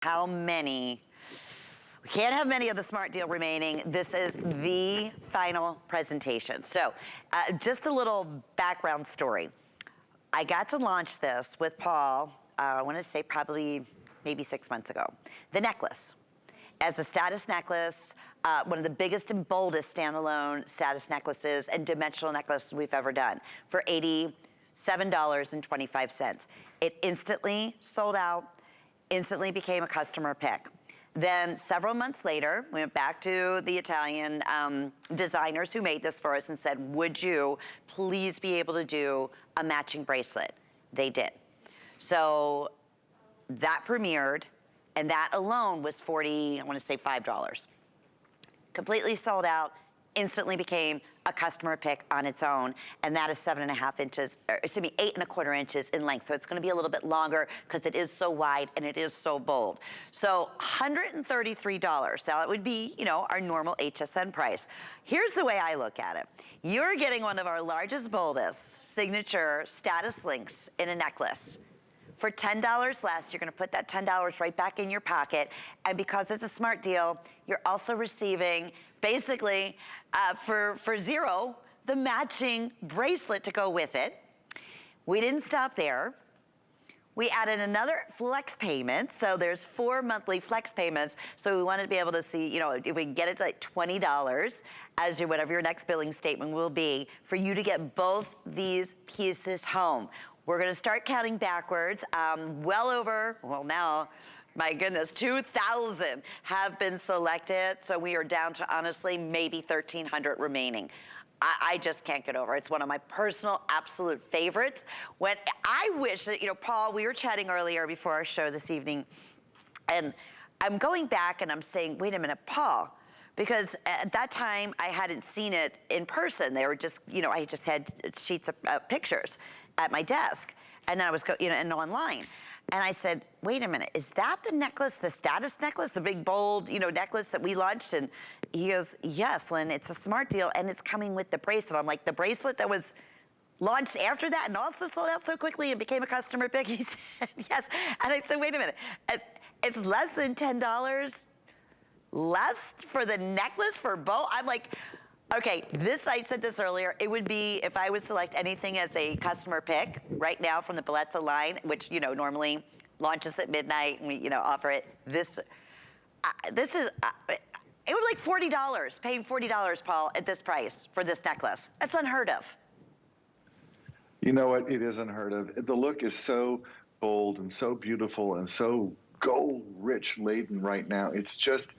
how many. We can't have many of the Smart Deal remaining. This is the final presentation. So just a little background story. I got to launch this with Paul, I want to say probably maybe 6 months ago. The necklace. As a status necklace, one of the biggest and boldest standalone status necklaces and dimensional necklaces we've ever done for $87.25. It instantly sold out, instantly became a customer pick. Then several months later, we went back to the Italian designers who made this for us and said, would you please be able to do a matching bracelet? They did. So that premiered, and that alone was I want to say $5. Completely sold out, instantly became a customer pick on its own, and that is 7.5 inches, or excuse me, 8.25 inches in length. So it's gonna be a little bit longer because it is so wide and it is so bold. So $133, now that would be, you know, our normal HSN price. Here's the way I look at it. You're getting one of our largest, boldest signature status links in a necklace. For $10 less, you're gonna put that $10 right back in your pocket, and because it's a Smart Deal, you're also receiving basically for zero, the matching bracelet to go with it. We didn't stop there. We added another flex payment, so there's 4 monthly flex payments, so we wanted to be able to see, you know, if we can get it to like $20 as whatever your next billing statement will be, for you to get both these pieces home. We're gonna start counting backwards, well over, well now, my goodness, 2,000 have been selected, so we are down to honestly maybe 1,300 remaining. I just can't get over it. It's one of my personal absolute favorites. When I wish that, you know, Paul, we were chatting earlier before our show this evening, and I'm going back and I'm saying, wait a minute, Paul, because at that time I hadn't seen it in person. They were just, you know, I just had sheets of pictures at my desk, and then I was, you know, and online. And I said, wait a minute, is that the necklace, the status necklace, the big bold, you know, necklace that we launched? And he goes, yes, Lynn, it's a Smart Deal and it's coming with the bracelet. I'm like, the bracelet that was launched after that and also sold out so quickly and became a customer pick? He said, yes. And I said, wait a minute, it's less than $10 less for the necklace for both? I'm like, okay, this, I said this earlier, it would be, if I would select anything as a customer pick right now from the Bellezza line, which, you know, normally launches at midnight and we, you know, offer it, this is, it was like $40, paying $40, Paul, at this price for this necklace. That's unheard of. You know what, it is unheard of. The look is so bold and so beautiful and so gold-rich laden right now. It's just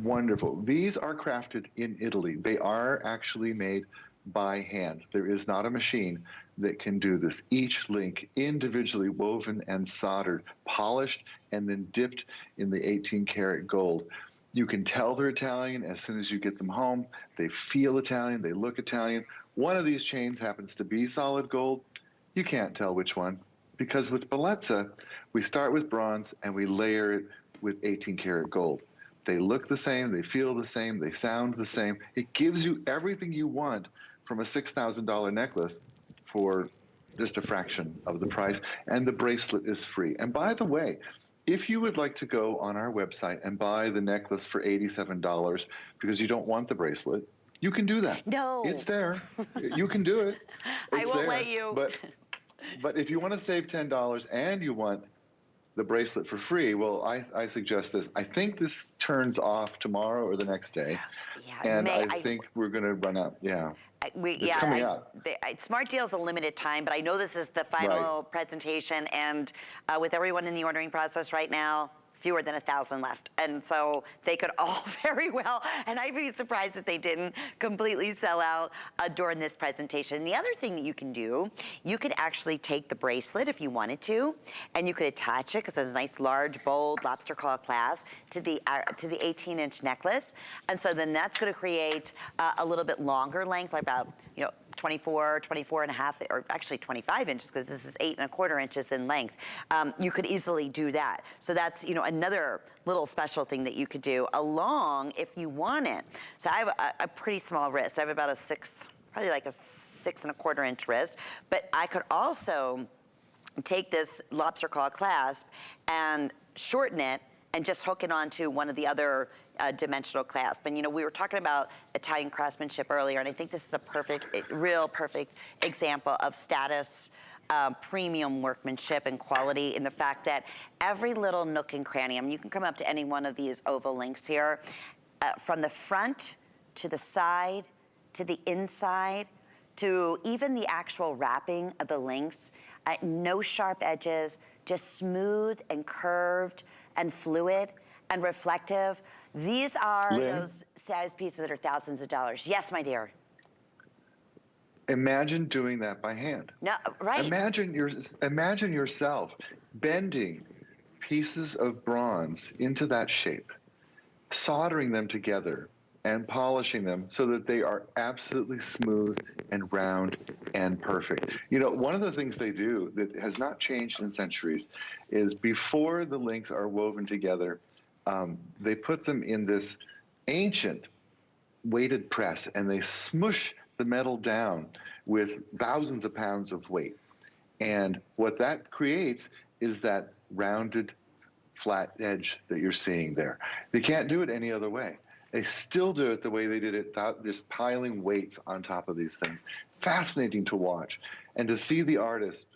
wonderful. These are crafted in Italy. They are actually made by hand. There is not a machine that can do this. Each link individually woven and soldered, polished, and then dipped in the 18-karat gold. You can tell they're Italian as soon as you get them home. They feel Italian. They look Italian. One of these chains happens to be solid gold. You can't tell which one, because with Bellezza, we start with bronze and we layer it with 18-karat gold. They look the same, they feel the same, they sound the same. It gives you everything you want from a $6,000 necklace for just a fraction of the price, and the bracelet is free. And by the way, if you would like to go on our website and buy the necklace for $87 because you don't want the bracelet, you can do that. No. It's there. You can do it. I won't let you. But if you want to save $10 and you want the bracelet for free, well, I suggest this. I think this turns off tomorrow or the next day. Yeah, and I think we're going to run out. Yeah. It's coming up. Smart Deal is a limited time, but I know this is the final presentation, and with everyone in the ordering process right now, fewer than 1,000 left. And so they could all very well, and I'd be surprised if they didn't completely sell out during this presentation. The other thing that you can do, you could actually take the bracelet if you wanted to, and you could attach it, because there's a nice large, bold Lobsterclaw clasp to the 18-inch necklace. And so then that's gonna create a little bit longer length, like about, you know, 24 and a half, or actually 25 inches, because this is 8.25 inches in length. You could easily do that. So that's, you know, another little special thing that you could do along if you want it. So I have a pretty small wrist. I have about probably like a 6.25 inch wrist, but I could also take this Lobsterclaw clasp and shorten it and just hook it onto one of the other dimensional clasps. And you know, we were talking about Italian craftsmanship earlier, and I think this is a perfect, real perfect example of status, premium workmanship and quality in the fact that every little nook and cranny, I mean, you can come up to any one of these oval links here, from the front to the side to the inside to even the actual wrapping of the links, no sharp edges, just smooth and curved and fluid and reflective. These are Lynn? Those status pieces that are thousands of dollars. Yes, my dear. Imagine doing that by hand. No, right. Imagine yourself bending pieces of bronze into that shape, soldering them together and polishing them so that they are absolutely smooth and round and perfect. You know, one of the things they do that has not changed in centuries is before the links are woven together, they put them in this ancient weighted press and they smush the metal down with thousands of pounds of weight. And what that creates is that rounded, flat edge that you're seeing there. They can't do it any other way. They still do it the way they did it, just piling weights on top of these things. Fascinating to watch. And to see the artist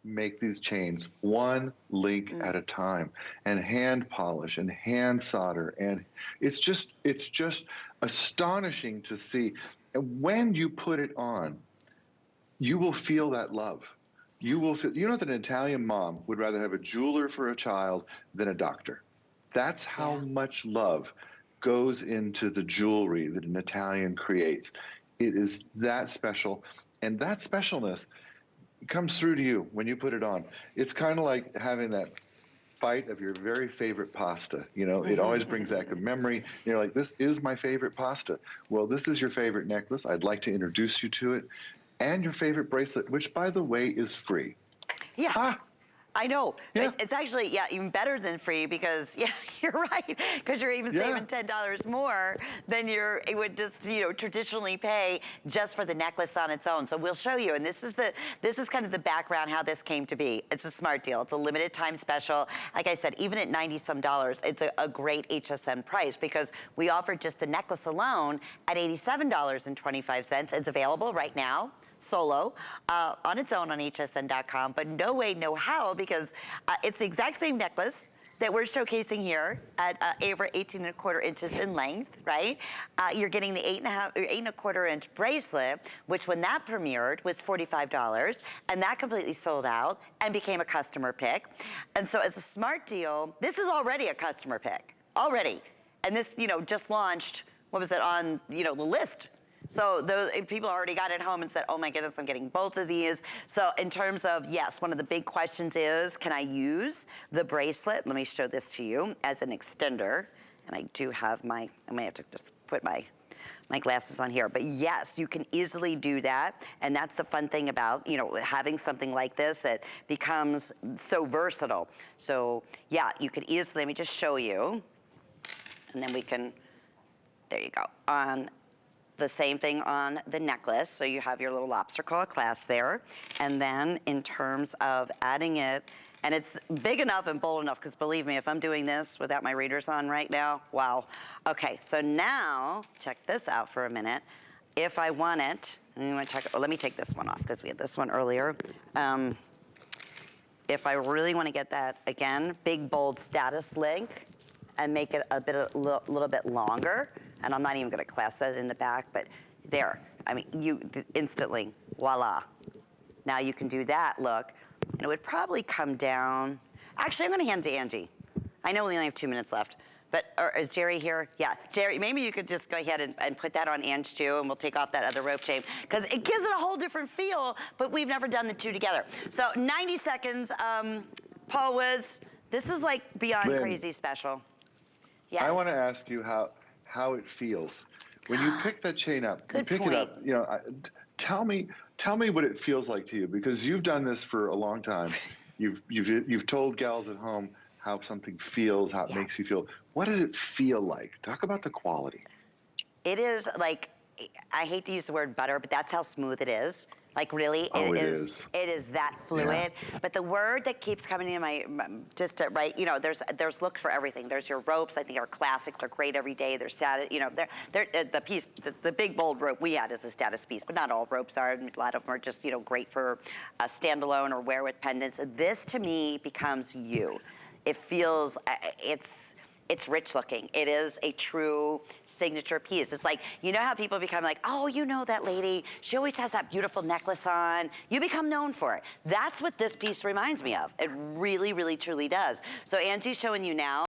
make these chains one link at a time and hand polish and hand solder. And it's just astonishing to see. And when you put it on, you will feel that love. You will feel, you know that an Italian mom would rather have a jeweler for a child than a doctor. That's how much love goes into the jewelry that an Italian creates. It is that special, and that specialness comes through to you when you put it on. It's kind of like having that bite of your very favorite pasta. You know, it always brings back a memory. You're like, this is my favorite pasta. Well, this is your favorite necklace. I'd like to introduce you to it. And your favorite bracelet, which, by the way, is free. Yeah. Ah, I know. Yeah. It's actually, even better than free because, you're right. Because you're even saving $10 more than it would just, traditionally pay just for the necklace on its own. So we'll show you. And this is kind of the background how this came to be. It's a smart deal. It's a limited time special. Like I said, even at 90-some dollars, it's a great HSN price because we offered just the necklace alone at $87.25. It's available right now. Solo on its own on hsn.com, but no way, no how, because it's the exact same necklace that we're showcasing here at over 18¼ inches in length, right? You're getting the 8¼ inch bracelet, which when that premiered was $45, and that completely sold out and became a customer pick. And so as a smart deal, this is already a customer pick, already. And this, just launched, what was it, on, the list. So those people already got it home and said, oh my goodness, I'm getting both of these. So in terms of, yes, one of the big questions is, can I use the bracelet? Let me show this to you as an extender. And I do have I may have to just put my glasses on here. But yes, you can easily do that. And that's the fun thing about, having something like this. It becomes so versatile. So yeah, you could easily, let me just show you. And then we can, there you go, on the same thing on the necklace. So you have your little Lobsterclaw clasp there. And then in terms of adding it, and it's big enough and bold enough, because believe me, if I'm doing this without my readers on right now, wow. Okay, so now, check this out for a minute. If I want it, let me take this one off, because we had this one earlier. If I really want to get that, again, big, bold status link, and make it a little bit longer. And I'm not even gonna clasp that in the back, but there. I mean, you instantly, voila. Now you can do that look. And it would probably come down. Actually, I'm gonna hand it to Angie. I know we only have 2 minutes left, but is Jerry here? Yeah, Jerry, maybe you could just go ahead and put that on Ange too, and we'll take off that other rope chain, because it gives it a whole different feel, but we've never done the two together. So 90 seconds, Paul Woods, this is like beyond Lynn, crazy special. Yes. I want to ask you how it feels when you pick that chain up. Good you pick point. it up. Tell me what it feels like to you, because you've done this for a long time. You've told gals at home how something feels, how it makes you feel. What does it feel like? Talk about the quality. It is like, I hate to use the word butter, but that's how smooth it is. Like really, Oh, it it is. is. It is that fluid. But the word that keeps coming in my just to, right, you know, there's looks for everything. There's your ropes. I think are classic. They're great every day. They're status. You know, they're the piece. The big bold rope we had is a status piece, but not all ropes are. A lot of them are just, you know, great for standalone or wear with pendants. This to me becomes you. It feels it's rich looking. It is a true signature piece. It's like, you know how people become like, oh, you know that lady, she always has that beautiful necklace on. You become known for it. That's what this piece reminds me of. It really, really, truly does. So Angie's showing you now